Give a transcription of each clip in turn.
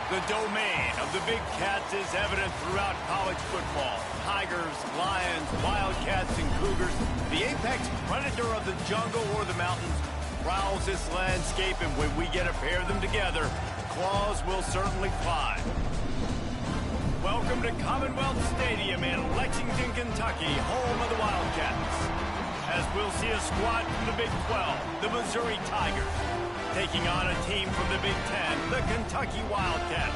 The domain of the Big Cats is evident throughout college football. Tigers, Lions, Wildcats, and Cougars. The apex predator of the jungle or the mountains prowls this landscape, and when we get a pair of them together, claws will certainly fly. Welcome to Commonwealth Stadium in Lexington, Kentucky, home of the Wildcats. As we'll see a squad from the Big 12, the Missouri Tigers, taking on a team from the Big 10, the Kentucky Wildcats.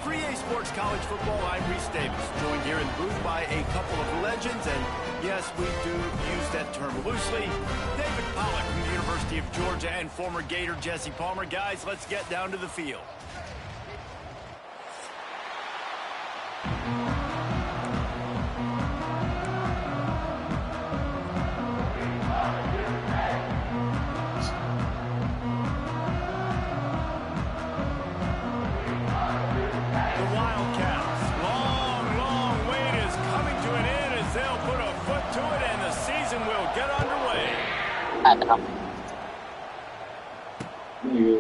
For EA Sports College Football, I'm Reese Davis, joined here in the booth by a couple of legends, and yes, we do use that term loosely. David Pollack from the University of Georgia and former Gator Jesse Palmer. Guys, let's get down to the field.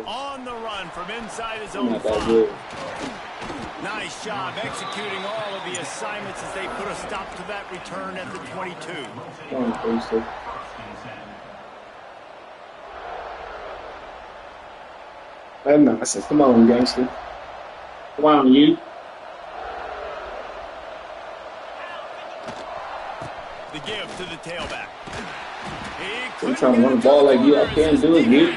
On the run from inside his own 5. Nice job executing all of the assignments as they put a stop to that return at the 22. Come on, gangster. Come on, you. The give to the tailback. I'm trying to run the ball like you. I can't do it, dude.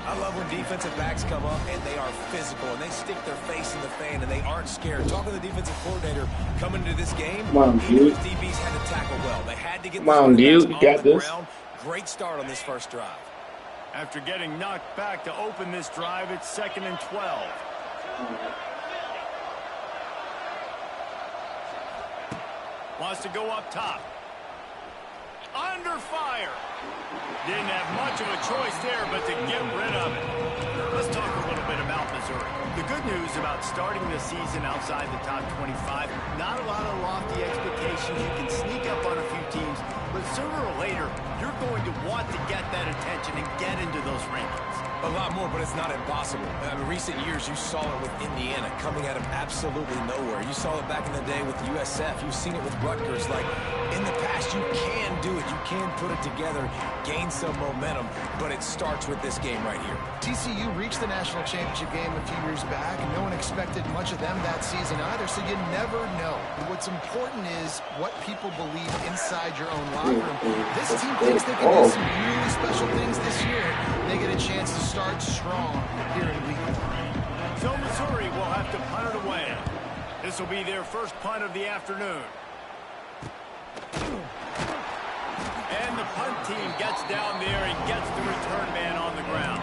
I love when defensive backs come up and they are physical and they stick their face in the fan and they aren't scared. Talking to the defensive coordinator coming into this game, come on, dude. DBs had to tackle well. They had to get come on, dude. You got this. Ground. Great start on this first drive. After getting knocked back to open this drive, it's 2nd and 12. Wants to go up top. Under fire. Didn't have much of a choice there, but to get rid of it. Let's talk a little bit about Missouri. The good news about starting the season outside the top 25, not a lot of lofty expectations. You can sneak up on a few teams, but sooner or later, you're going to want to get that attention and get into those rankings. A lot more, but it's not impossible. In recent years, you saw it with Indiana coming out of absolutely nowhere. You saw it back in the day with USF. You've seen it with Rutgers. Like, in the past, you can do it. You can put it together, gain some momentum, but it starts with this game right here. TCU reached the national championship game a few years back, and no one expected much of them that season either, so you never know. What's important is what people believe inside your own locker room. This team thinks they can do some really special things this year. They get a chance to start strong here in week 1. So Missouri will have to punt it away. This will be their first punt of the afternoon. And the punt team gets down there and gets the return man on the ground.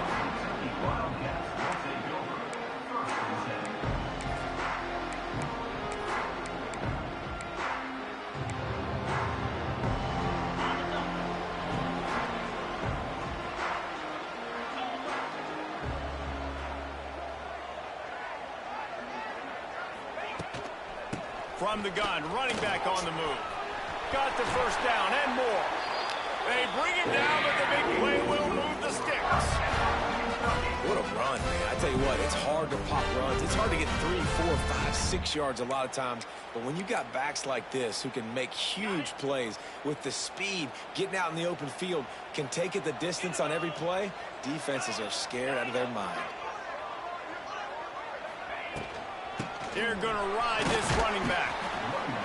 From the gun, running back on the move. Got the first down and more. They bring him down, but the big play will move the sticks. What a run, man. I tell you what, it's hard to pop runs. It's hard to get 3, 4, 5, 6 yards a lot of times. But when you got backs like this who can make huge plays with the speed, getting out in the open field, can take it the distance on every play, defenses are scared out of their mind. They're going to ride this running back.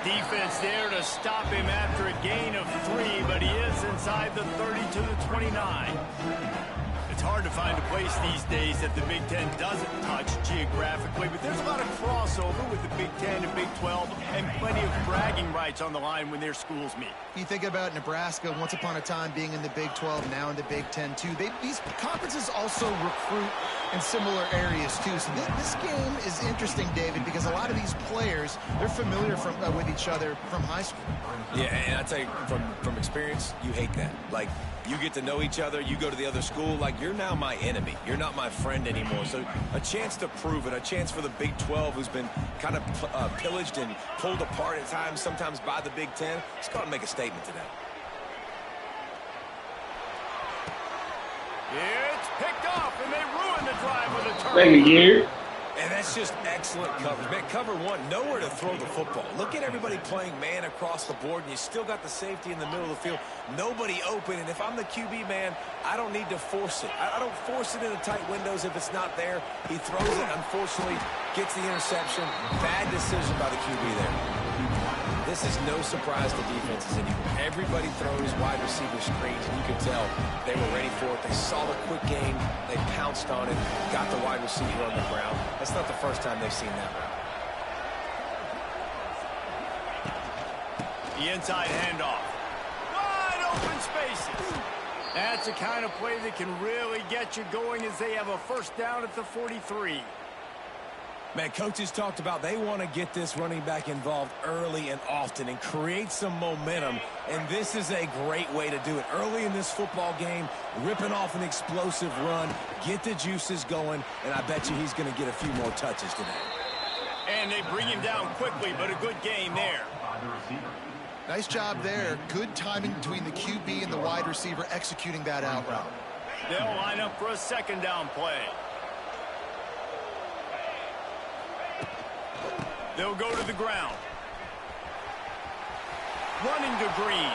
Defense there to stop him after a gain of 3, but he is inside the 30 to the 29. It's hard to find a place these days that the Big Ten doesn't touch geographically, but there's a lot of crossover with the Big Ten and Big 12 and plenty of bragging rights on the line when their schools meet. You think about Nebraska, once upon a time being in the Big 12, now in the Big 10 too. These conferences also recruit in similar areas too. So this game is interesting, David, because a lot of these players, they're familiar with each other from high school. Yeah, and I tell you, from experience, you hate that. Like, you get to know each other, you go to the other school, like, you're now my enemy. You're not my friend anymore. So a chance to prove it, a chance for the Big 12, who's been kind of pillaged and pulled apart at times, sometimes by the Big 10. It's got to make a statement today. It's picked off, and they ruin the drive with a Thank you, turnover. Gary. And that's just excellent coverage. Man, cover one, nowhere to throw the football. Look at everybody playing man across the board, and you still got the safety in the middle of the field. Nobody open, and if I'm the QB, man, I don't need to force it. I don't force it into tight windows if it's not there. He throws it, unfortunately, gets the interception. Bad decision by the QB there. This is no surprise to defenses anymore. Everybody throws wide receiver screens, and you can tell they were ready for it. They saw the quick game. They pounced on it, got the wide receiver on the ground. That's not the first time they've seen that route. The inside handoff. Wide open spaces. That's the kind of play that can really get you going as they have a first down at the 43. Man, coaches talked about they want to get this running back involved early and often and create some momentum, and this is a great way to do it. Early in this football game, ripping off an explosive run, get the juices going, and I bet you he's going to get a few more touches today. And they bring him down quickly, but a good gain there. Nice job there. Good timing between the QB and the wide receiver executing that out route. They'll line up for a second down play. They'll go to the ground. Running to Green.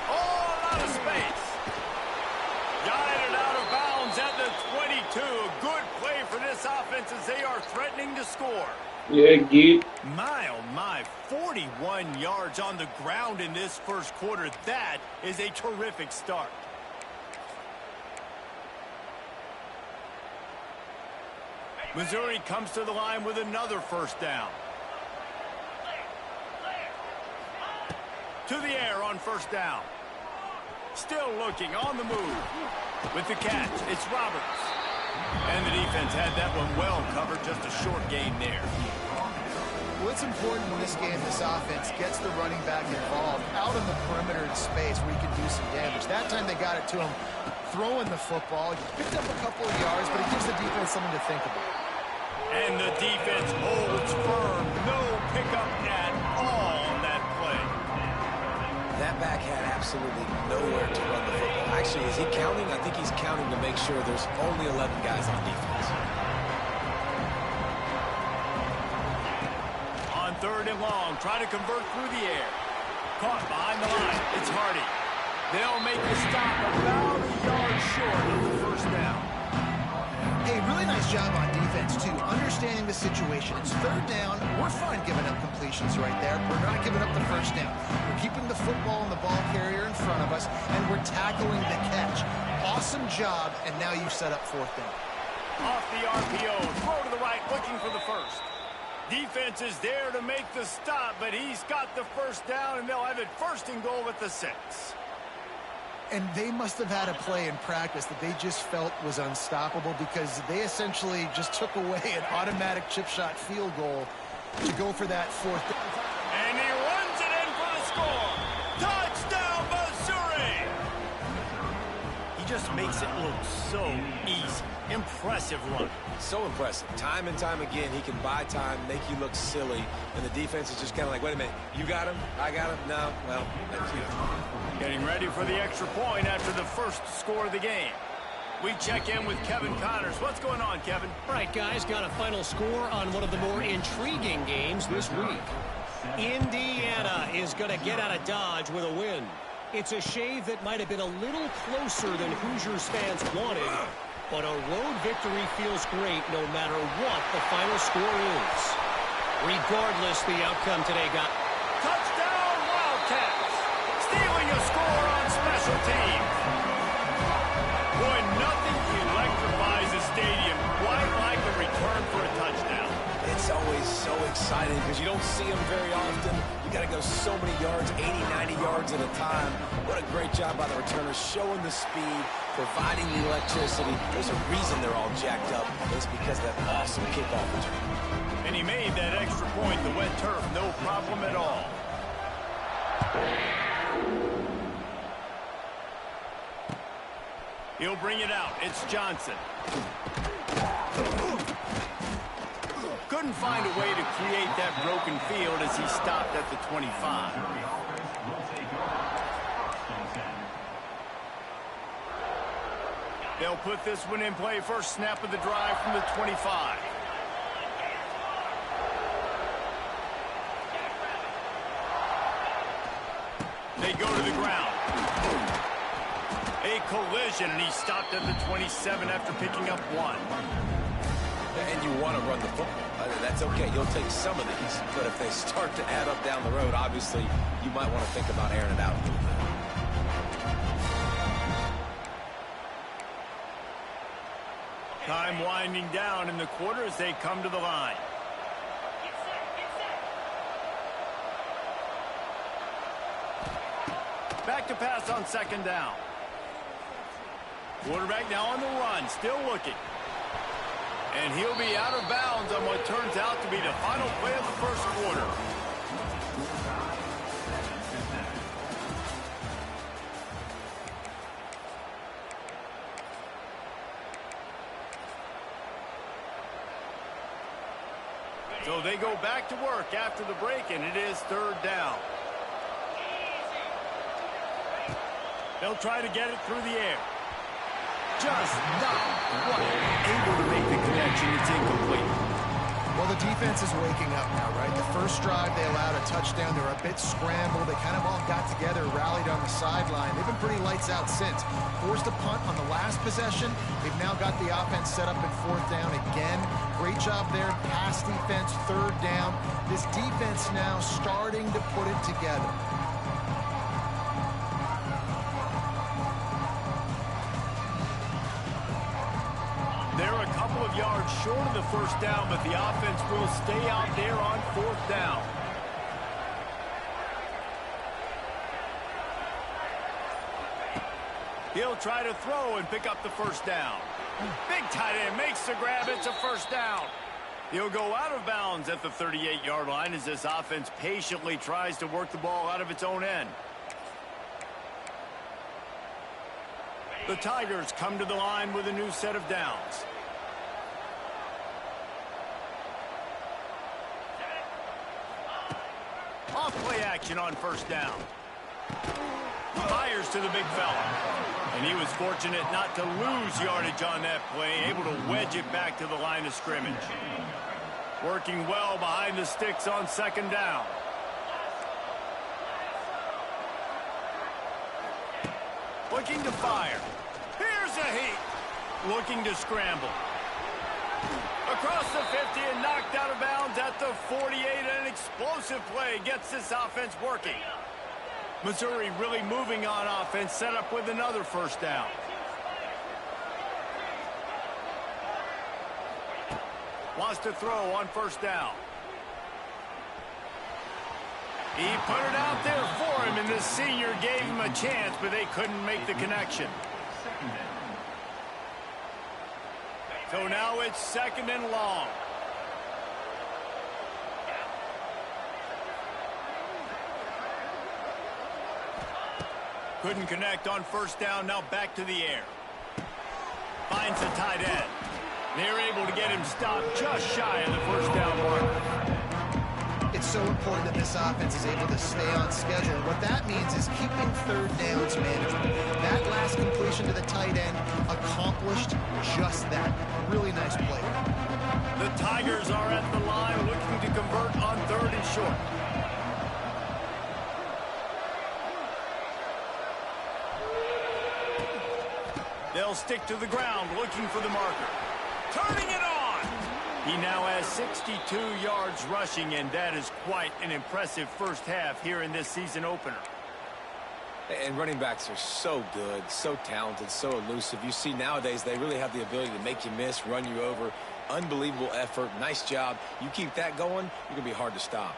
Oh, a lot of space. Guided out of bounds at the 22. A good play for this offense as they are threatening to score. Yeah, get. My, oh my, 41 yards on the ground in this first quarter. That is a terrific start. Missouri comes to the line with another first down. To the air on first down. Still looking on the move. With the catch, it's Roberts. And the defense had that one well covered, just a short gain there. Well, it's important in this game, this offense gets the running back involved out in the perimeter space where he can do some damage. That time they got it to him throwing the football. He picked up a couple of yards, but it gives the defense something to think about. And the defense holds firm. No pickup at all on that play. That back had absolutely nowhere to run the football. Actually, is he counting? I think he's counting to make sure there's only 11 guys on defense. On third and long, try to convert through the air. Caught behind the line. It's Hardy. They'll make the stop about a yard short of the first down. Hey, really nice job on defense, too. Understanding the situation. It's third down. We're fine giving up completions right there. We're not giving up the first down. We're keeping the football and the ball carrier in front of us, and we're tackling the catch. Awesome job, and now you've set up fourth down. Off the RPO, throw to the right, looking for the first. Defense is there to make the stop, but he's got the first down, and they'll have it first and goal at the 6. And they must have had a play in practice that they just felt was unstoppable because they essentially just took away an automatic chip shot field goal to go for that fourth down. And he runs it in for the score. Touchdown, Missouri! He just makes it look so easy. Impressive run. So impressive. Time and time again, he can buy time, make you look silly, and the defense is just kind of like, wait a minute, you got him? I got him? No? Well, that's you. Getting ready for the extra point after the first score of the game. We check in with Kevin Connors. What's going on, Kevin? All right, guys, got a final score on one of the more intriguing games this week. Indiana is going to get out of Dodge with a win. It's a shave that might have been a little closer than Hoosiers fans wanted, but a road victory feels great no matter what the final score is. Regardless, the outcome today got... Touchdown, Wildcats! Stealing a score on special teams. Boy, nothing electrifies a stadium quite like a return for a touchdown. It's always so exciting because you don't see them very often. You got to go so many yards, 80, 90 yards at a time. What a great job by the returners, showing the speed, providing the electricity. There's a reason they're all jacked up. It's because of that awesome kickoff return. And he made that extra point, the wet turf, no problem at all. He'll bring it out. It's Johnson. Couldn't find a way to create that broken field as he stopped at the 25. They'll put this one in play. First snap of the drive from the 25. They go to the ground. A collision, and he stopped at the 27 after picking up 1. And you want to run the football. That's okay. You'll take some of these. But if they start to add up down the road, obviously, you might want to think about airing it out a little bit. Time winding down in the quarter as they come to the line. Back to pass on second down. Quarterback now on the run, still looking. And he'll be out of bounds on what turns out to be the final play of the first quarter. So they go back to work after the break, and it is third down. They'll try to get it through the air. Just not quite able to make the connection. It's incomplete. Well, the defense is waking up now, right? The first drive, they allowed a touchdown. They were a bit scrambled. They kind of all got together, rallied on the sideline. They've been pretty lights out since. Forced a punt on the last possession. They've now got the offense set up in fourth down again. Great job there. Pass defense, third down. This defense now starting to put it together. They're a couple of yards short of the first down, but the offense will stay out there on fourth down. He'll try to throw and pick up the first down. Big tight end makes the grab. It's a first down. He'll go out of bounds at the 38-yard line as this offense patiently tries to work the ball out of its own end. The Tigers come to the line with a new set of downs. Off play action on first down. Fires to the big fella. And he was fortunate not to lose yardage on that play, able to wedge it back to the line of scrimmage. Working well behind the sticks on second down. Looking to fire. Here's a heat. Looking to scramble. Across the 50 and knocked out of bounds at the 48. An explosive play gets this offense working. Missouri really moving on offense, set up with another first down. Wants to throw on first down. He put it out there for him, and the senior gave him a chance, but they couldn't make the connection. So now it's second and long. Couldn't connect on first down, now back to the air. Finds the tight end. They're able to get him stopped just shy of the first down mark. It's so important that this offense is able to stay on schedule. What that means is keeping third downs manageable. That last completion to the tight end accomplished just that. Really nice play. The Tigers are at the line looking to convert on third and short. They'll stick to the ground looking for the marker. Turning it on! He now has 62 yards rushing, and that is quite an impressive first half here in this season opener. And running backs are so good, so talented, so elusive. You see nowadays they really have the ability to make you miss, run you over. Unbelievable effort. Nice job. You keep that going, you're going to be hard to stop.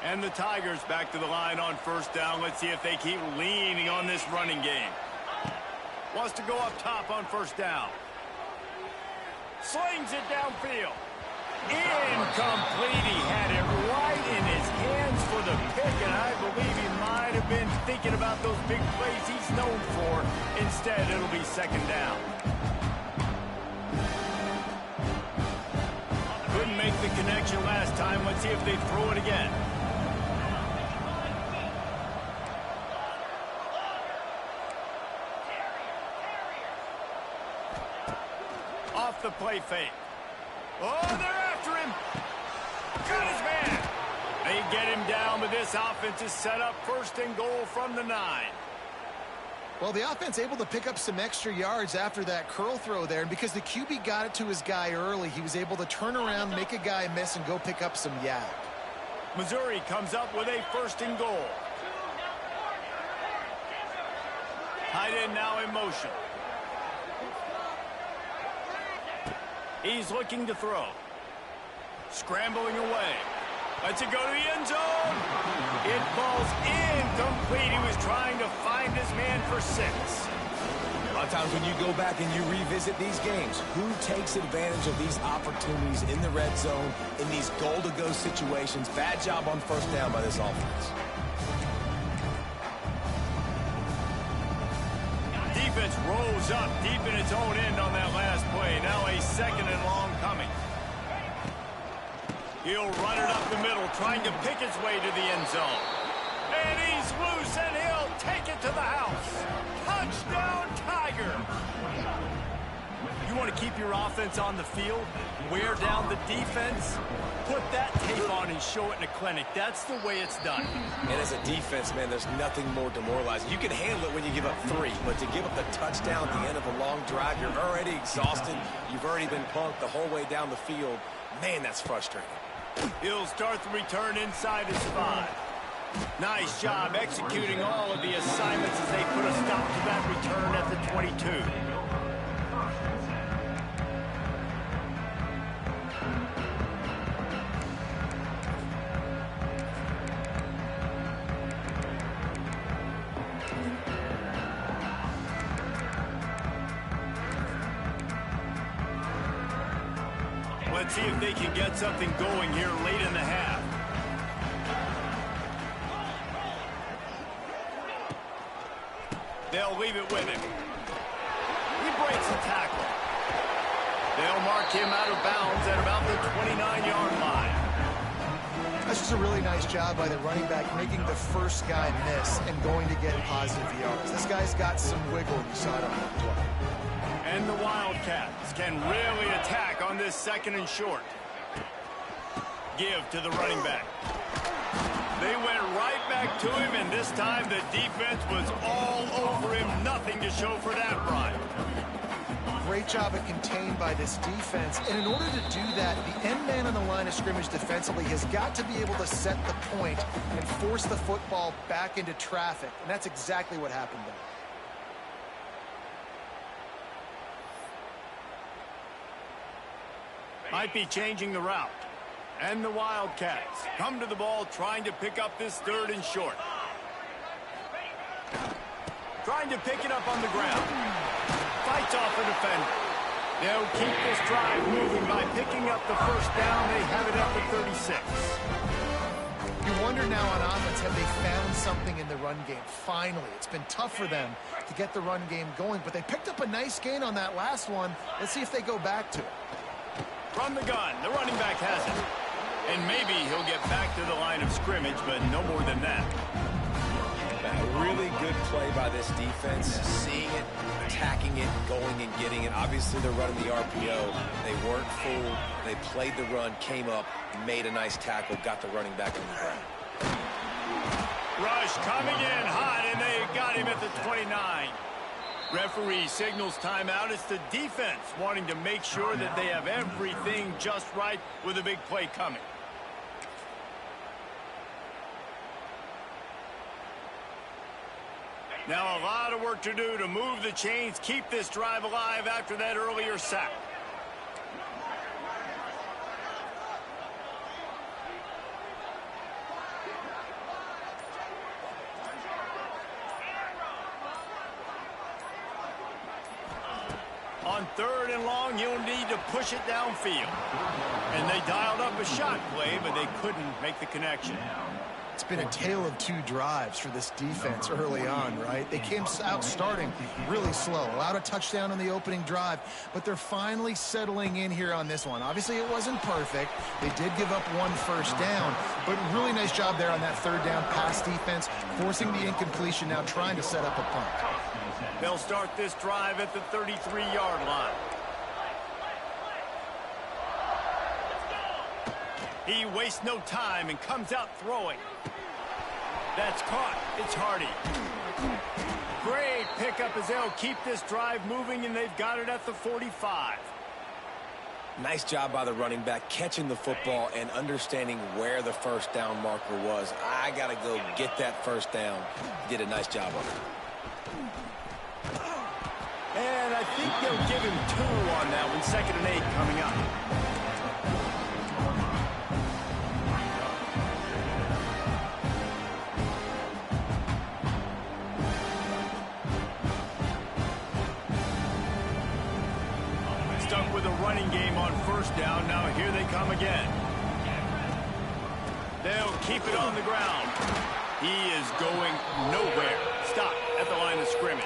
And the Tigers back to the line on first down. Let's see if they keep leaning on this running game. Wants to go up top on first down. Slings it downfield. Incomplete. He had it right in his hands for the pick, and I believe he might have been thinking about those big plays he's known for. Instead, it'll be second down. Couldn't make the connection last time. Let's see if they throw it again. play fake. Oh, they're after him. Got his man. They get him down, but this offense is set up 1st and goal from the 9. Well, the offense able to pick up some extra yards after that curl throw there, and because the QB got it to his guy early, he was able to turn around, make a guy miss, and go pick up some yak. Missouri comes up with a 1st and goal. Tight end now in motion. He's looking to throw. Scrambling away. Lets it go to the end zone. It falls incomplete. He was trying to find his man for 6. A lot of times when you go back and you revisit these games, who takes advantage of these opportunities in the red zone, in these goal-to-go situations? Bad job on 1st down by this offense. Defense rolls up deep in its own end on that last play. Now a 2nd and long coming. He'll run it up the middle, trying to pick his way to the end zone. And he's loose, and he'll take it to the house. Touchdown, Tiger! You want to keep your offense on the field? Wear down the defense? Put that tape on and show it in a clinic. That's the way it's done. And as a defense, man, there's nothing more demoralizing. You can handle it when you give up 3, but to give up the touchdown at the end of a long drive, you're already exhausted. You've already been punked the whole way down the field. Man, that's frustrating. He'll start the return inside his 5. Nice job executing all of the assignments as they put a stop to that return at the 22. Let's see if they can get something going here late in the half. They'll leave it with him. He breaks the tackle. They'll mark him out of bounds at about the 29-yard line. That's just a really nice job by the running back, making the first guy miss and going to get positive yards. This guy's got some wiggle. You saw it on that play. And the Wildcats can really attack on this 2nd and short. Give to the running back. They went right back to him, and this time the defense was all over him. Nothing to show for that run. Great job at contained by this defense. And in order to do that, the end man on the line of scrimmage defensively has got to be able to set the point and force the football back into traffic. And that's exactly what happened there. Might be changing the route. And the Wildcats come to the ball trying to pick up this 3rd and short. Trying to pick it up on the ground. Fights off a defender. They'll keep this drive moving by picking up the 1st down. They have it at the 36. You wonder now on offense, have they found something in the run game? Finally, it's been tough for them to get the run game going, but they picked up a nice gain on that last one. Let's see if they go back to it. From the gun, the running back has it. And maybe he'll get back to the line of scrimmage, but no more than that. A really good play by this defense, seeing it, attacking it, going and getting it. Obviously, they're running the RPO. They weren't fooled. They played the run, came up, made a nice tackle, got the running back on the ground. Rush coming in hot, and they got him at the 29. Referee signals timeout. It's the defense wanting to make sure that they have everything just right with a big play coming. Now a lot of work to do to move the chains, keep this drive alive after that earlier sack. On 3rd and long, you'll need to push it downfield. And they dialed up a shot play, but they couldn't make the connection. It's been a tale of 2 drives for this defense early on, right? They came out starting really slow, allowed a touchdown on the opening drive, but they're finally settling in here on this one. Obviously, it wasn't perfect. They did give up 1 first down, but really nice job there on that 3rd down pass defense, forcing the incompletion, now trying to set up a punt. They'll start this drive at the 33-yard line. He wastes no time and comes out throwing. That's caught. It's Hardy. Great pickup as they'll keep this drive moving, and they've got it at the 45. Nice job by the running back, catching the football and understanding where the first down marker was. I got to go get that first down. Did a nice job of it. And I think they'll give him 2 on that one. 2nd and 8 coming up. Stuck with a running game on first down. Now here they come again. They'll keep it on the ground. He is going nowhere. Stop at the line of scrimmage.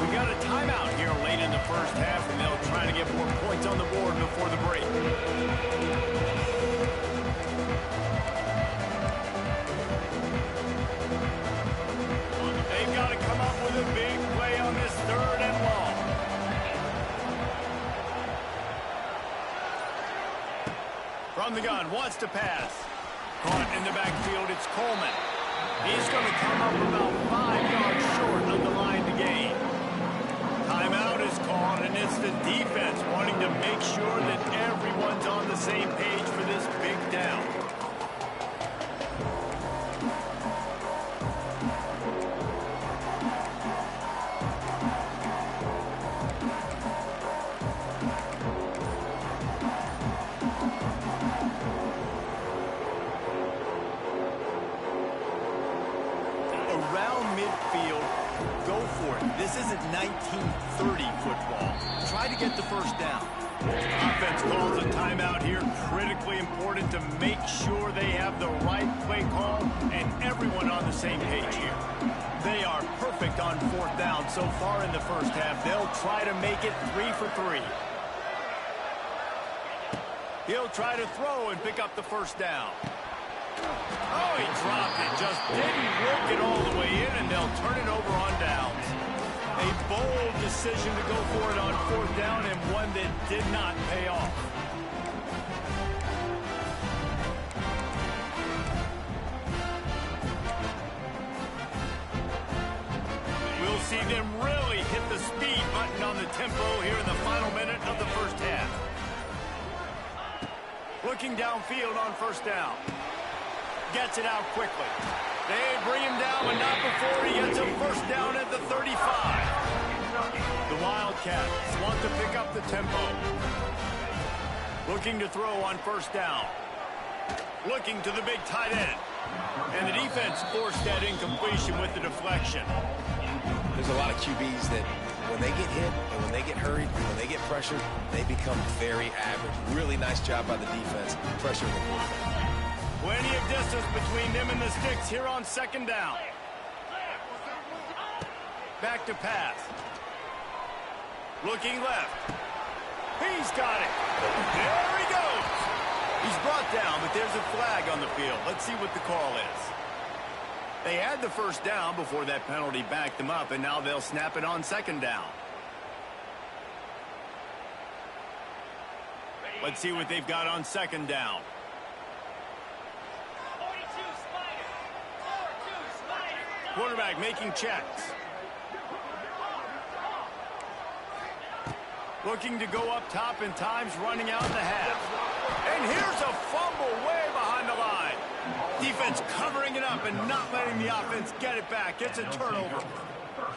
We got a timeout here late in the first half, and they'll try to get more points on the board before the break. They've got to come up with a big play on this 3rd and long. From the gun, wants to pass. Caught in the backfield, it's Coleman. He's going to come up about 5 yards short of the line to gain. Timeout is called, and it's the defense wanting to make sure that everyone's on the same page for this big down. This isn't 1930 football. Try to get the first down. Offense calls a timeout here. Critically important to make sure they have the right play call and everyone on the same page here. They are perfect on 4th down so far in the first half. They'll try to make it 3 for 3. He'll try to throw and pick up the first down. Oh, he dropped it. Just didn't work it all the way in, and they'll turn it over on downs. A bold decision to go for it on 4th down, and one that did not pay off. We'll see them really hit the speed button on the tempo here in the final minute of the first half. Looking downfield on first down. Gets it out quickly. They bring him down, but not before he gets a first down at the 35. The Wildcats want to pick up the tempo. Looking to throw on first down. Looking to the big tight end. And the defense forced that incompletion with the deflection. There's a lot of QBs that when they get hit and when they get hurried, when they get pressured, they become very average. Really nice job by the defense, pressuring the quarterback. Plenty of distance between them and the sticks here on 2nd down. Back to pass. Looking left. He's got it. There he goes. He's brought down, but there's a flag on the field. Let's see what the call is. They had the first down before that penalty backed them up, and now they'll snap it on 2nd down. Let's see what they've got on 2nd down. Quarterback making checks. Looking to go up top, and time's running out in the half. And here's a fumble way behind the line. Defense covering it up and not letting the offense get it back. It's a turnover.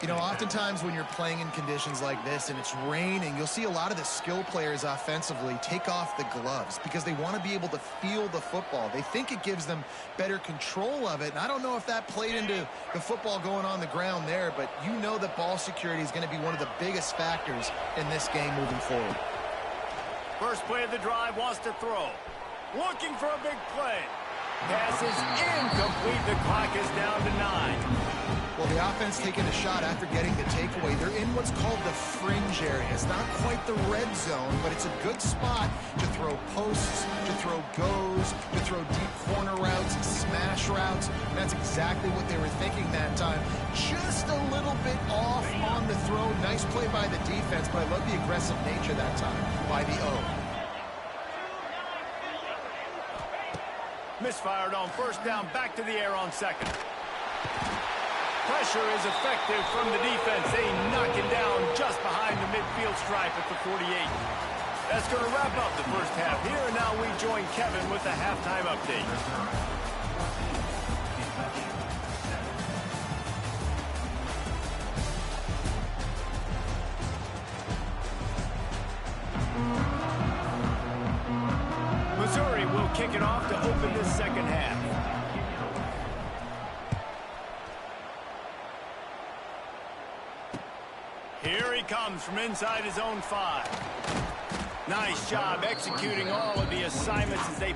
You know, oftentimes when you're playing in conditions like this and it's raining, you'll see a lot of the skill players offensively take off the gloves because they want to be able to feel the football. They think it gives them better control of it. And I don't know if that played into the football going on the ground there, but you know that ball security is going to be one of the biggest factors in this game moving forward. First play of the drive, wants to throw. Looking for a big play. Pass is incomplete. The clock is down to 9. Well, the offense taking a shot after getting the takeaway. They're in what's called the fringe area. It's not quite the red zone, but it's a good spot to throw posts, to throw goes, to throw deep corner routes and smash routes. And that's exactly what they were thinking that time. Just a little bit off on the throw. Nice play by the defense, but I love the aggressive nature that time by the O. Misfired on first down, back to the air on second. Pressure is effective from the defense. They knock him down just behind the midfield stripe at the 48. That's going to wrap up the first half here, and now we join Kevin with the halftime update. Missouri will kick it off to open this second half. Here he comes from inside his own 5. Nice job executing all of the assignments as they...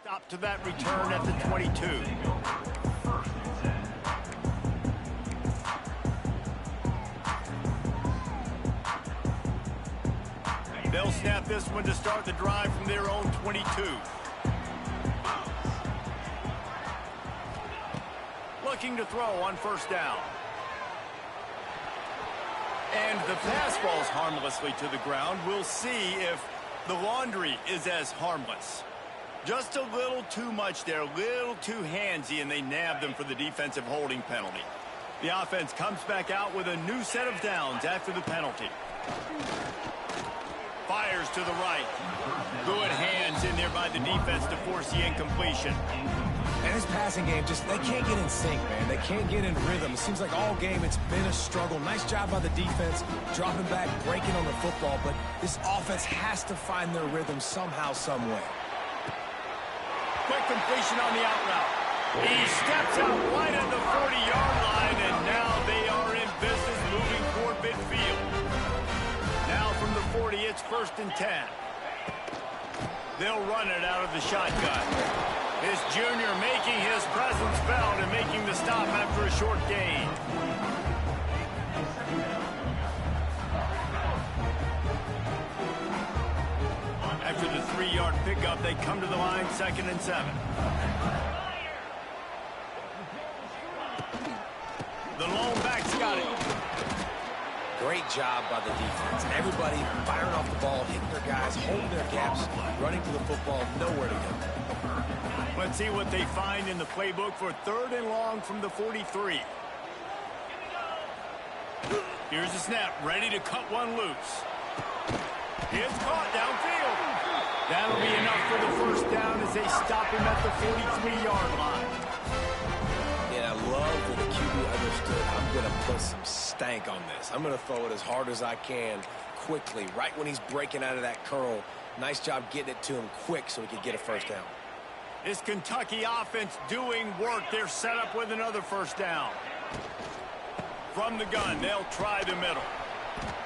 Stop to that return at the 22. They'll snap this one to start the drive from their own 22. Looking to throw on first down. And the pass falls harmlessly to the ground. We'll see if the laundry is as harmless. Just a little too much there, a little too handsy, and they nab them for the defensive holding penalty. The offense comes back out with a new set of downs after the penalty. Fires to the right. Good hands in there by the defense to force the incompletion. And his passing game, they can't get in sync, man. They can't get in rhythm. It seems like all game it's been a struggle. Nice job by the defense, dropping back, breaking on the football, but this offense has to find their rhythm somehow, some way. Quick completion on the out route. He steps out right at the 40-yard line, and now they are in business moving toward midfield. Now from the 40, it's 1st and 10. They'll run it out of the shotgun. This junior making his presence felt and making the stop after a short gain. After the 3-yard pickup, they come to the line, 2nd and 7. The lone back's got it. Great job by the defense. Everybody firing off the ball, hitting their guys, holding their gaps, running to the football, nowhere to go. Let's see what they find in the playbook for 3rd and long from the 43. Here's the snap, ready to cut one loose. It's caught downfield. That'll be enough for the first down as they stop him at the 43-yard line. Yeah, I love that the QB understood I'm going to put some stank on this. I'm going to throw it as hard as I can quickly, right when he's breaking out of that curl. Nice job getting it to him quick so he could get a first down. This Kentucky offense doing work. They're set up with another first down. From the gun, they'll try the middle.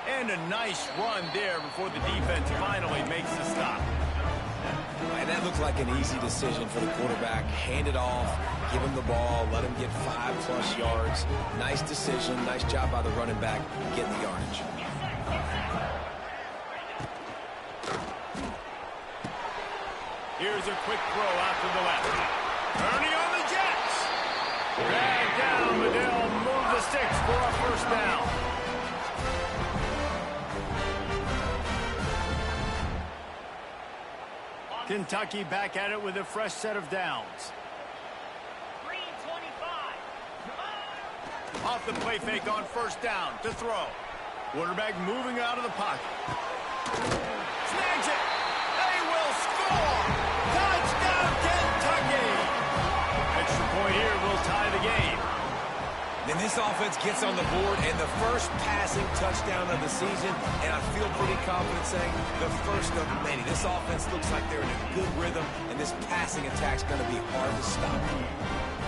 And a nice run there before the defense finally makes the stop. And that looked like an easy decision for the quarterback. Hand it off, give him the ball, let him get 5+ yards. Nice decision. Nice job by the running back getting the yardage. Here's a quick throw out to the left. Turning on the Jets. Drag down, but they'll move the sticks for a first down. Kentucky back at it with a fresh set of downs. Off the play fake on first down to throw. Quarterback moving out of the pocket. Snags it. They will score. Touchdown, Kentucky. Extra point here will tie the game. Then this offense gets on the board, and the first passing touchdown of the season, and I feel pretty confident saying the first of many. This offense looks like they're in a good rhythm, and this passing attack's going to be hard to stop.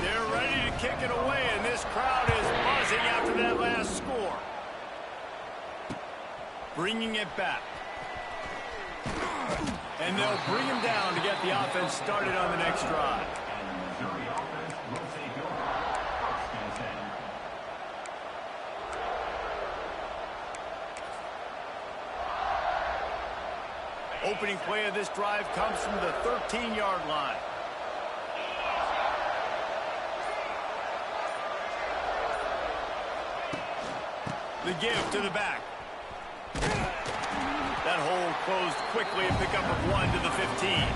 They're ready to kick it away, and this crowd is buzzing after that last score. Bringing it back. And they'll bring him down to get the offense started on the next drive. opening play of this drive comes from the 13-yard line. The give to the back. That hole closed quickly, a pickup of 1 to the 15.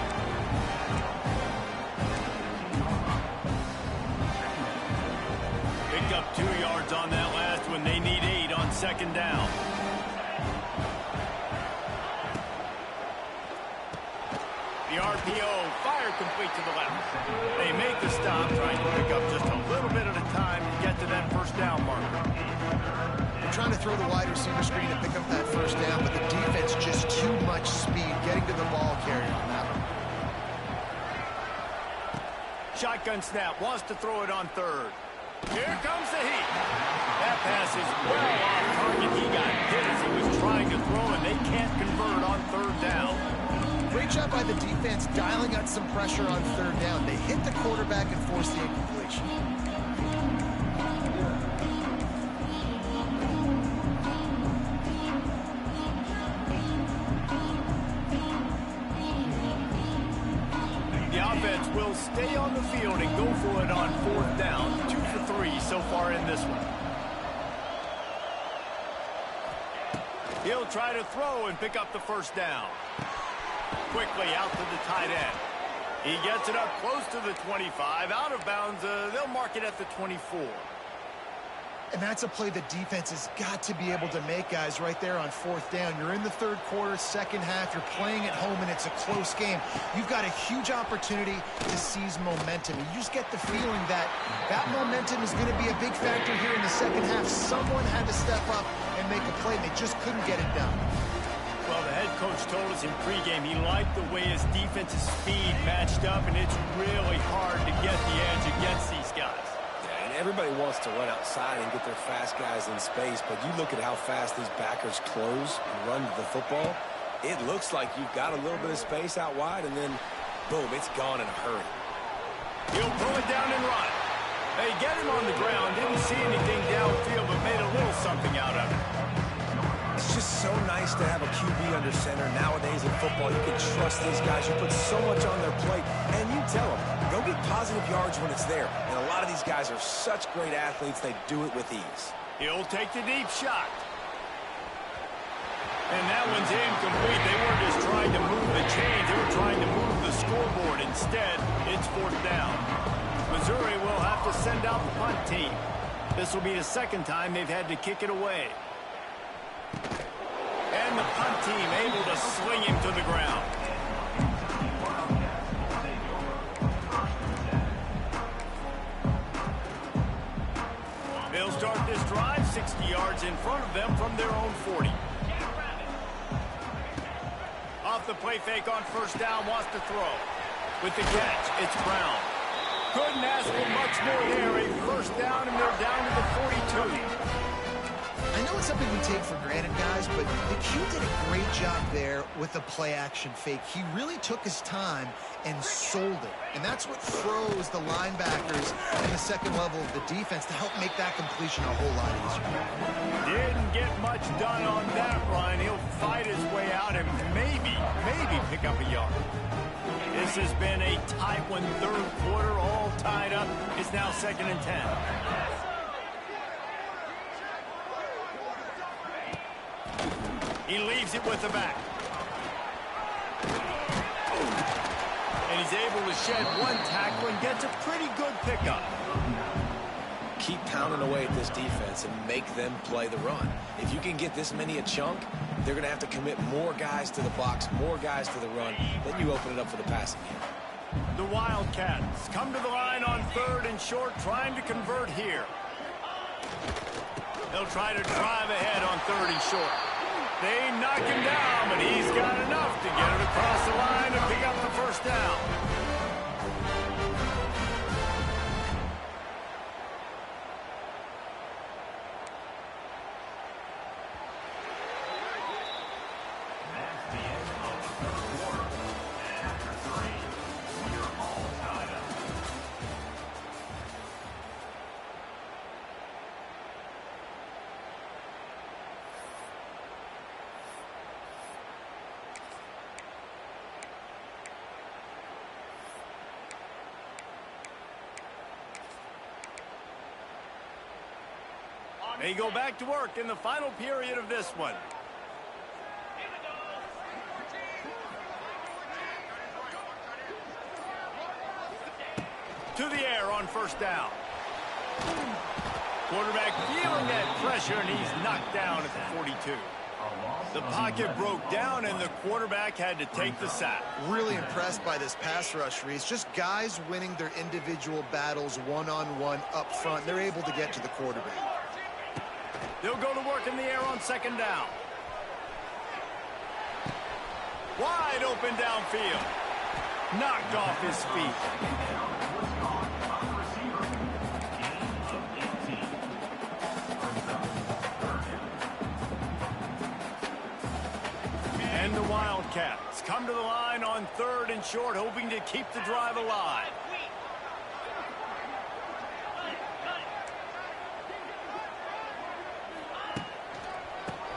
Picked up 2 yards on that last one. They need 8 on second down. The RPO fired complete to the left. They make the stop, trying to pick up just a little bit at a time to get to that first down marker. They're trying to throw the wide receiver screen to pick up that first down, but the defense just too much speed getting to the ball carrier on that one. Shotgun snap, wants to throw it on third. Here comes the heat. That pass is well off target. He got hit as he was trying to throw, and they can't convert on third down. Great job by the defense dialing out some pressure on third down. They hit the quarterback and forced the incompletion. The offense will stay on the field and go for it on fourth down. 2 for 3 so far in this one. He'll try to throw and pick up the first down. Quickly out to the tight end. He gets it up close to the 25. Out of bounds, they'll mark it at the 24. And that's a play the defense has got to be able to make, guys, right there on fourth down. You're in the third quarter, second half. You're playing at home, and it's a close game. You've got a huge opportunity to seize momentum. You just get the feeling that that momentum is going to be a big factor here in the second half. Someone had to step up and make a play, and they just couldn't get it done. Well, the head coach told us in pregame he liked the way his defensive speed matched up, and it's really hard to get the edge against these guys. Yeah, and everybody wants to run outside and get their fast guys in space, but you look at how fast these backers close and run to the football, it looks like you've got a little bit of space out wide, and then, boom, it's gone in a hurry. He'll pull it down and run. They get him on the ground, didn't see anything downfield, but made a little something out of it. It's just so nice to have a QB under center. Nowadays in football, you can trust these guys. You put so much on their plate, and you tell them, go get positive yards when it's there. And a lot of these guys are such great athletes, they do it with ease. He'll take the deep shot. And that one's incomplete. They weren't just trying to move the chains. They were trying to move the scoreboard. Instead, it's fourth down. Missouri will have to send out the punt team. This will be the second time they've had to kick it away. And the punt team able to sling him to the ground. They'll start this drive 60 yards in front of them from their own 40. Off the play fake on first down, wants to throw. With the catch, it's Brown. Couldn't ask for much more there. A first down, and they're down to the 42. I know it's something we take for granted, guys, but the Q did a great job there with the play-action fake. He really took his time and sold it. And that's what froze the linebackers and the second level of the defense to help make that completion a whole lot easier. Didn't get much done on that run. He'll fight his way out and maybe pick up a yard. This has been a tight one. Third quarter, all tied up. It's now 2nd and 10. He leaves it with the back. And he's able to shed one tackle and gets a pretty good pickup. Keep pounding away at this defense and make them play the run. If you can get this many a chunk, they're going to have to commit more guys to the box, more guys to the run. Then you open it up for the passing game. The Wildcats come to the line on 3rd and short, trying to convert here. They'll try to drive ahead on 3rd and short. They knock him down, but he's got enough to get it across the line and pick up the first down. They go back to work in the final period of this one. To the air on first down. Quarterback feeling that pressure, and he's knocked down at the 42. The pocket broke down, and the quarterback had to take the sack. Really impressed by this pass rush, Reese. Just guys winning their individual battles one-on-one up front. They're able to get to the quarterback. They'll go to work in the air on second down. Wide open downfield. Knocked off his feet. And the Wildcats come to the line on 3rd and short, hoping to keep the drive alive.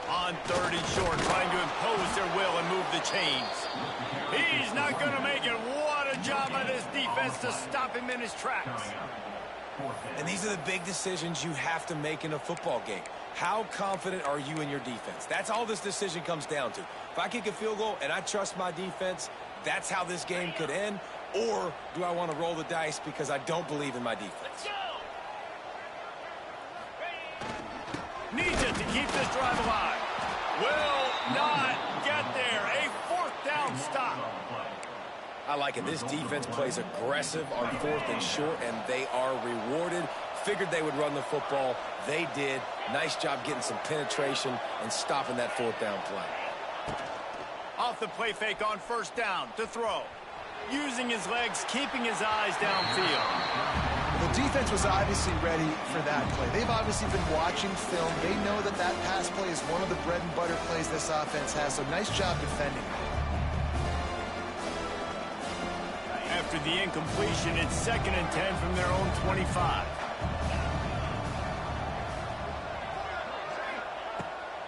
On 3rd and short, trying to impose their will and move the chains. He's not going to make it. What a job by this defense to stop him in his tracks. And these are the big decisions you have to make in a football game. How confident are you in your defense? That's all this decision comes down to. If I kick a field goal and I trust my defense, that's how this game could end. Or do I want to roll the dice because I don't believe in my defense? Needs it to keep this drive alive. Will not get there. A 4th down stop. I like it. This defense plays aggressive on 4th and short, and they are rewarded. Figured they would run the football. They did. Nice job getting some penetration and stopping that 4th down play. Off the play fake on first down to throw. Using his legs, keeping his eyes downfield. The defense was obviously ready for that play. They've obviously been watching film. They know that that pass play is one of the bread and butter plays this offense has, so nice job defending. After the incompletion, it's 2nd and 10 from their own 25.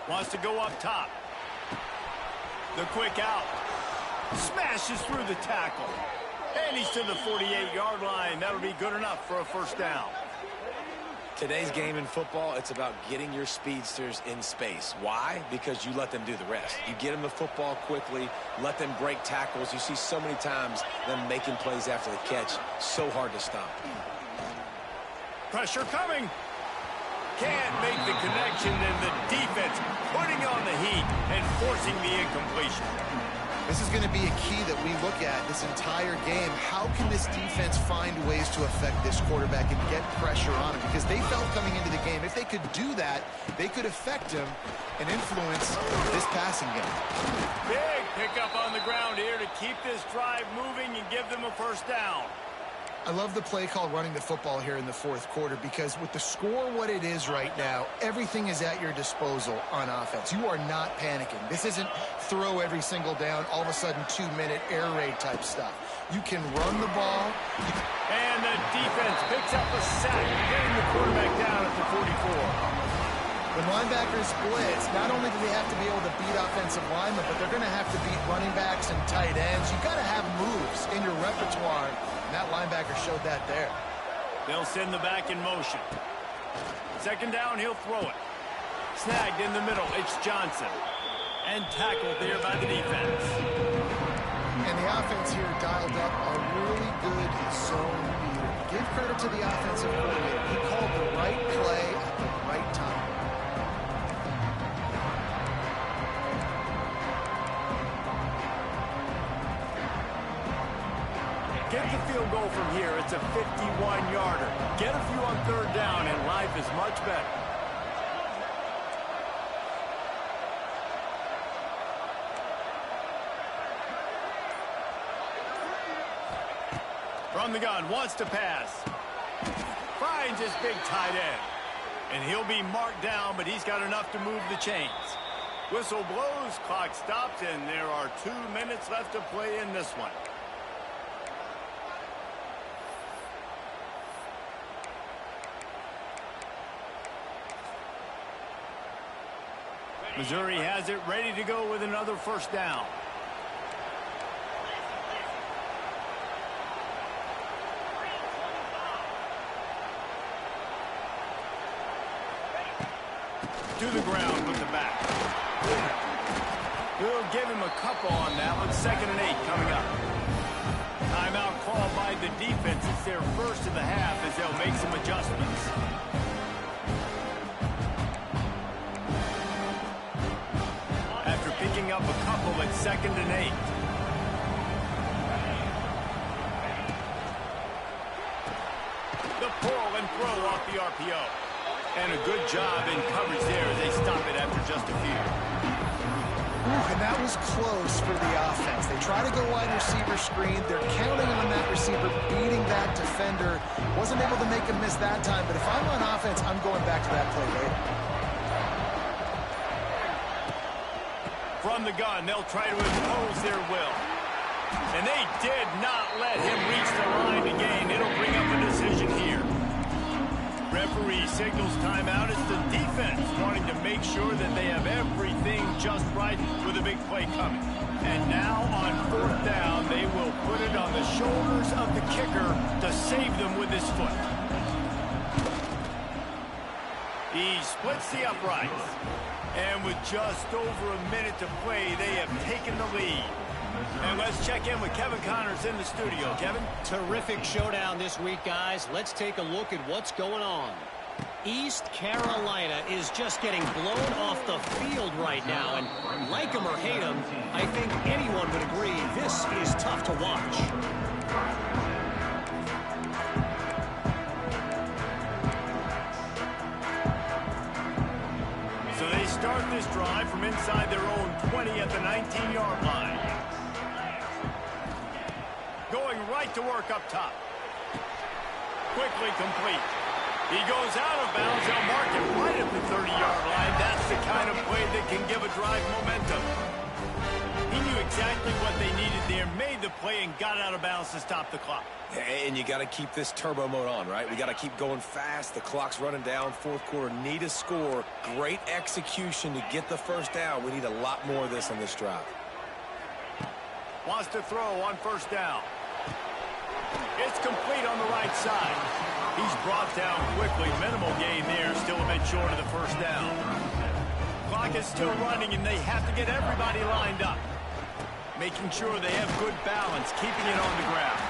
Wants to go up top. The quick out. Smashes through the tackle. And he's to the 48-yard line. That'll be good enough for a first down. Today's game in football, it's about getting your speedsters in space. Why? Because you let them do the rest. You get them the football quickly, let them break tackles. You see so many times them making plays after the catch. So hard to stop. Pressure coming. Can't make the connection, and the defense putting on the heat and forcing the incompletion. This is going to be a key that we look at this entire game. How can this defense find ways to affect this quarterback and get pressure on him? Because they felt coming into the game, if they could do that, they could affect him and influence this passing game. Big pickup on the ground here to keep this drive moving and give them a first down. I love the play call running the football here in the 4th quarter because with the score what it is right now, everything is at your disposal on offense. You are not panicking. This isn't throw every single down, all of a sudden 2-minute air raid type stuff. You can run the ball. And the defense picks up a sack, getting the quarterback down at the 44. When linebackers blitz, not only do they have to be able to beat offensive linemen, but they're going to have to beat running backs and tight ends. You've got to have moves in your repertoire. And that linebacker showed that there. They'll send the back in motion. 2nd down, he'll throw it. Snagged in the middle, it's Johnson. And tackled there by the defense. And the offense here dialed up a really good zone beater. Give credit to the offensive coordinator. He called the right play at the right time. Get the field goal from here. It's a 51-yarder. Get a few on 3rd down, and life is much better. From the gun, wants to pass. Finds his big tight end. And he'll be marked down, but he's got enough to move the chains. Whistle blows, clock stops, and there are 2 minutes left to play in this one. Missouri has it ready to go with another first down. to the ground with the back. We'll give him a couple on that one. 2nd and 8 coming up. Timeout called by the defense. It's their first of the half as they'll make some adjustments. After picking up a couple at 2nd and 8. The pull and throw off the RPO. And a good job in coverage there as they stop it after just a few. And that was close for the offense. They try to go wide receiver screen. They're counting on that receiver beating that defender. Wasn't able to make him miss that time, but if I'm on offense, I'm going back to that play later. From the gun, they'll try to impose their will. And they did not let him reach the line to gain. It'll bring up a decision here. Referee signals timeout. It's the defense wanting to make sure that they have everything just right with a big play coming. And now on 4th down, they will put it on the shoulders of the kicker to save them with his foot. He splits the uprights. And with just over a minute to play, they have taken the lead. And let's check in with Kevin Connors in the studio. Kevin? Terrific showdown this week, guys. Let's take a look at what's going on. East Carolina is just getting blown off the field right now. And like him or hate him, I think anyone would agree this is tough to watch. So they start this drive from inside their own 20 at the 19-yard line. Going right to work up top. Quickly complete. He goes out of bounds. They'll mark it right at the 30-yard line. That's the kind of play that can give a drive momentum. He knew exactly what they needed there, made the play, and got out of bounds to stop the clock. And you got to keep this turbo mode on, right? We got to keep going fast. The clock's running down. 4th quarter, need a score. Great execution to get the first down. We need a lot more of this on this drive. Wants to throw on 1st down. It's complete on the right side. He's brought down quickly. Minimal gain there. Still a bit short of the 1st down. Clock is still running, and they have to get everybody lined up. Making sure they have good balance, keeping it on the ground.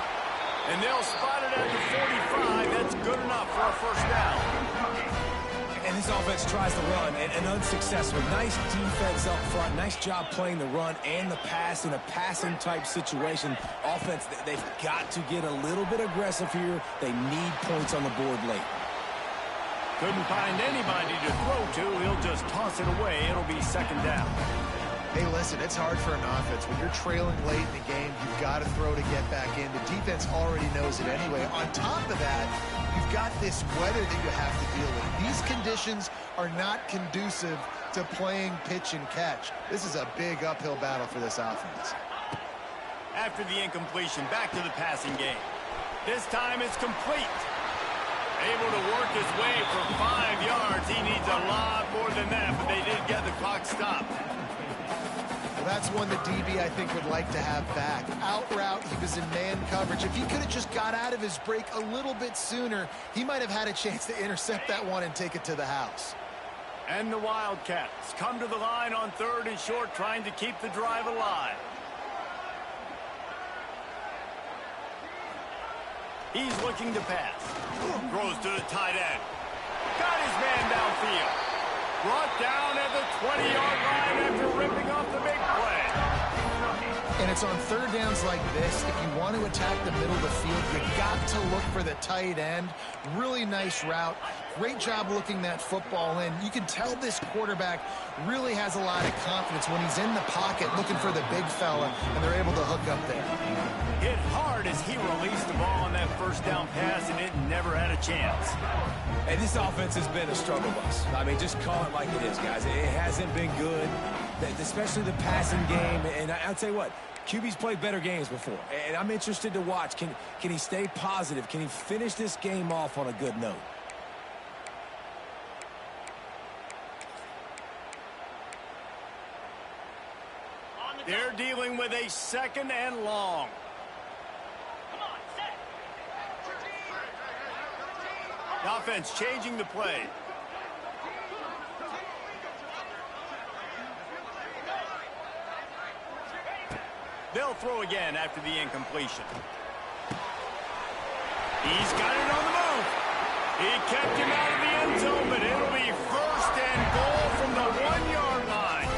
And they'll spot it at the 45. That's good enough for a 1st down. And this offense tries to run and unsuccessful. Nice defense up front. Nice job playing the run and the pass in a passing type situation. Offense, they've got to get a little bit aggressive here. They need points on the board late. Couldn't find anybody to throw to. He'll just toss it away. It'll be 2nd down. Hey, listen, it's hard for an offense. When you're trailing late in the game, you've got to throw to get back in. The defense already knows it anyway. On top of that, you've got this weather that you have to deal with. These conditions are not conducive to playing pitch and catch. This is a big uphill battle for this offense. After the incompletion, back to the passing game. This time it's complete. Able to work his way for 5 yards. He needs a lot more than that, but they did get the clock stopped. That's one the DB, I think, would like to have back. Out route, he was in man coverage. If he could have just got out of his break a little bit sooner, he might have had a chance to intercept that one and take it to the house. And the Wildcats come to the line on 3rd and short, trying to keep the drive alive. He's looking to pass. Throws to the tight end. Got his man downfield. Brought down at the 20-yard line after ripping off the big play. And it's on 3rd downs like this. If you want to attack the middle of the field, you got to look for the tight end. Really nice route. Great job looking that football in. You can tell this quarterback really has a lot of confidence when he's in the pocket looking for the big fella, and they're able to hook up there. Hit hard as he released the ball on that 1st down pass, and it never had a chance. And this offense has been a struggle bus. I mean, just call it like it is, guys. It hasn't been good, especially the passing game. And I'll tell you what, QB's played better games before. And I'm interested to watch. Can he stay positive? Can he finish this game off on a good note? They're dealing with a 2nd and long. The offense changing the play. They'll throw again after the incompletion. He's got it on the move. He kept him out of the end zone, but it'll be first and goal from the 1-yard line.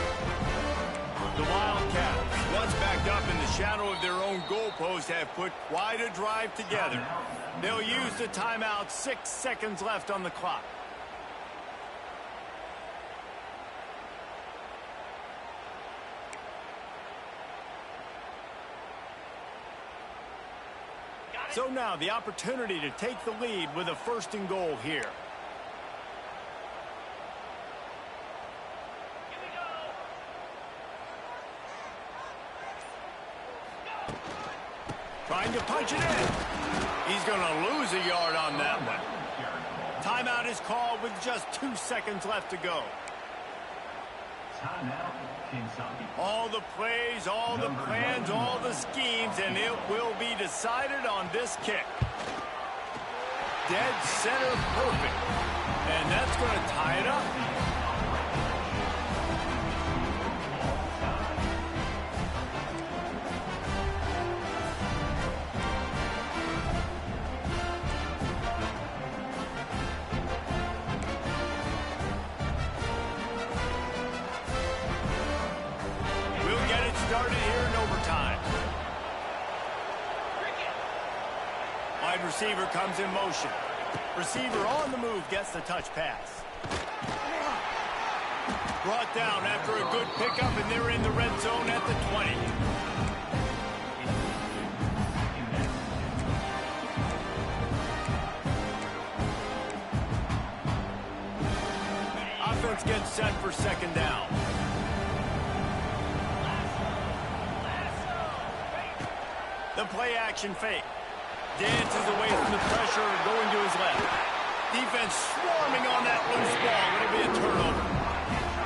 The Wildcats, once backed up in the shadow of their own goalpost, have put quite a drive together. They'll use the timeout. 6 seconds left on the clock. So now the opportunity to take the lead with a first and goal here. Trying to punch it in. He's going to lose a yard on that one. Timeout is called with just 2 seconds left to go. All the plays, all the plans, all the schemes, and it will be decided on this kick. Dead center perfect. And that's going to tie it up. Started here in overtime. Wide receiver comes in motion. Receiver on the move gets the touch pass. Brought down after a good pickup, and they're in the red zone at the 20. Offense gets set for second down. The play-action fake. Dances away from the pressure, going to his left. Defense swarming on that loose ball. It'll be a turnover.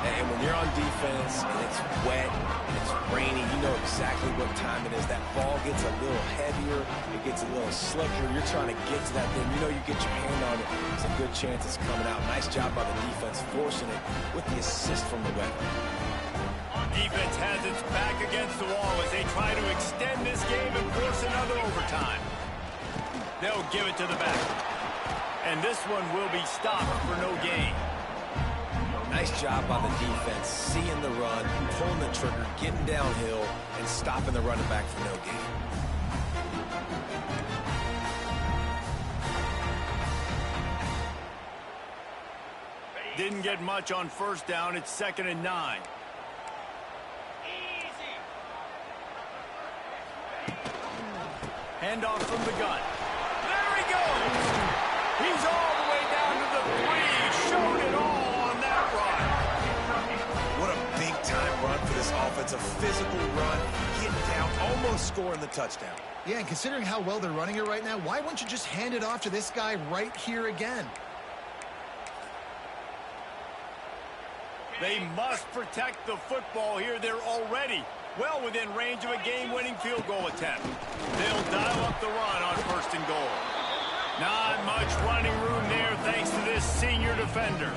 And when you're on defense and it's wet and it's rainy, you know exactly what time it is. That ball gets a little heavier. It gets a little slicker. You're trying to get to that thing. You know you get your hand on it. There's a good chance it's coming out. Nice job by the defense forcing it with the assist from the weather. Defense has its back against the wall as they try to extend this game and force another overtime. They'll give it to the back. And this one will be stopped for no gain. Nice job by the defense, seeing the run, pulling the trigger, getting downhill, and stopping the running back for no gain. Didn't get much on first down. It's 2nd and 9. Handoff from the gun. There he goes. He's all the way down to the 3. Showed it all on that run. What a big-time run for this offense. A physical run, getting down, almost scoring the touchdown. Yeah, and considering how well they're running it right now, why wouldn't you just hand it off to this guy right here again? They must protect the football here. They're already well within range of a game-winning field goal attempt. They'll dial up the run on 1st and goal. Not much running room there thanks to this senior defender.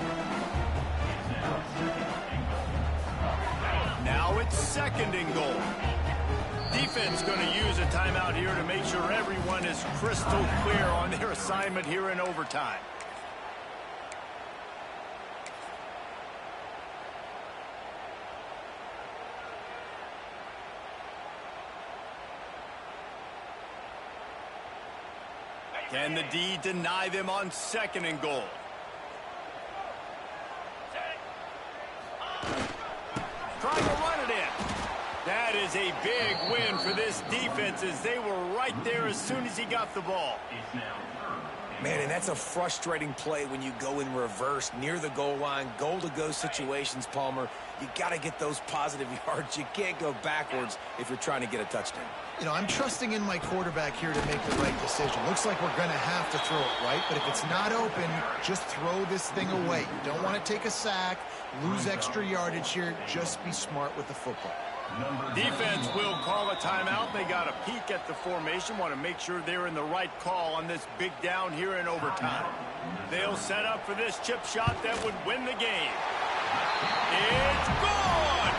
Now it's 2nd and goal. Defense going to use a timeout here to make sure everyone is crystal clear on their assignment here in overtime. Can the D deny them on 2nd and goal? Trying to run it in. That is a big win for this defense as they were right there as soon as he got the ball. Man, and that's a frustrating play when you go in reverse near the goal line, goal-to-go situations, Palmer. You got to get those positive yards. You can't go backwards if you're trying to get a touchdown. You know, I'm trusting in my quarterback here to make the right decision. Looks like we're going to have to throw it, right? But if it's not open, just throw this thing away. You don't want to take a sack, lose extra yardage here. Just be smart with the football. Defense will call a timeout. They got a peek at the formation. Want to make sure they're in the right call on this big down here in overtime. They'll set up for this chip shot that would win the game. It's gone!